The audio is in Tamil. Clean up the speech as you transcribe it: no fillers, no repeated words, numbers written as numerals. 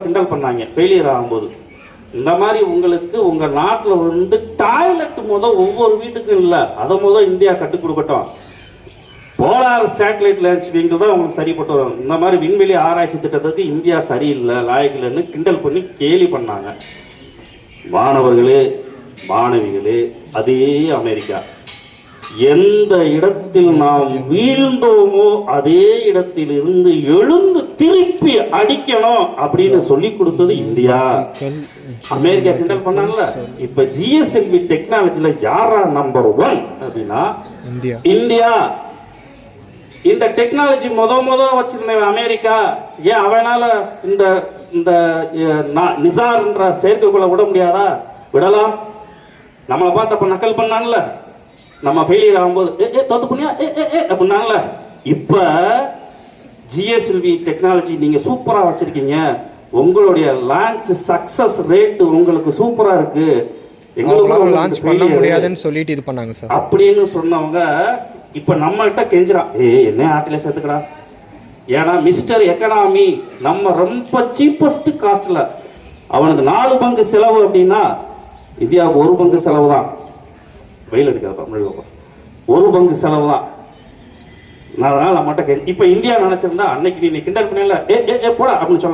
கிண்டல் பண்ணாங்க ஃபெயிலியர் ஆகும்போது. இந்த மாதிரி உங்களுக்கு உங்க நாட்டில் வந்து டாய்லெட் ஒவ்வொரு வீட்டுக்கும் இல்லை, அதை இந்தியா கற்றுக் கொடுக்கட்டும். போலார் சேட்டலைட் லான்ச் வீங்கில் தான் உங்களுக்கு சரிப்பட்டு வரும். இந்த மாதிரி விண்வெளி ஆராய்ச்சி திட்டத்துக்கு இந்தியா சரியில்லை, லாயக்கில்லைன்னு கிண்டல் பண்ணி கேலி பண்ணாங்க. மாணவர்களே மாணவிகளே, அதே அமெரிக்கா எந்த இடத்தில் நாம் வீழ்ந்தோமோ அதே இடத்தில் இருந்து எழுந்து திருப்பி அடிக்கணும் அப்படின்னு சொல்லி கொடுத்தது இந்தியா. அமெரிக்கா கிண்டல் பண்ணாங்கல்ல. இப்ப ஜிஎஸ்எல்வி டெக்னாலஜில யாரா நம்பர் 1 அப்படின்னா இந்தியா. இந்த டெக்னாலஜி முத வச்சிருந்த அமெரிக்கா ஏன் அவனால இந்த இந்த நிசார்ன்ற செயற்கைக்குள்ள விட முடியாதா? விடலாம். நம்மளை பார்த்தப்ப நக்கல் பண்ணான்ல, நம்ம ஃபெயிலியர் ஆகும்போது தோத்து பண்ணியா அப்படின்னாங்கல்ல. இப்ப ஜிஎஸ்எல்வி டெக்னாலஜி நீங்க சூப்பரா வச்சிருக்கீங்க, உங்களுடைய லான்ச் சக்சஸ் ரேட் உங்களுக்கு சூப்பரா இருக்கு, எங்களுக்கு லான்ச் பண்ண முடியாதுன்னு சொல்லிட்டு இது பண்ணாங்க சார் அப்படின்னு சொன்னவங்க இப்ப நம்ம கிட்ட கெஞ்சுறான், என்ன ஆட்டில சேர்த்துக்கடா. ஏன்னா மிஸ்டர் எக்கனாமி நம்ம ரொம்ப சீப்பஸ்ட் காஸ்ட்ல, அவனுக்கு 4 பங்கு செலவு அப்படின்னா இந்தியாவுக்கு 1 பங்கு செலவு தான். வெயில் அடிக்காத 1 பங்கு செலவு தான். அதனால நம்மகிட்ட இப்ப இந்தியா நினைச்சிருந்தா அன்னைக்கு நீ கிண்டல் பண்ணல போடா அப்படின்னு சொல்லலாம்.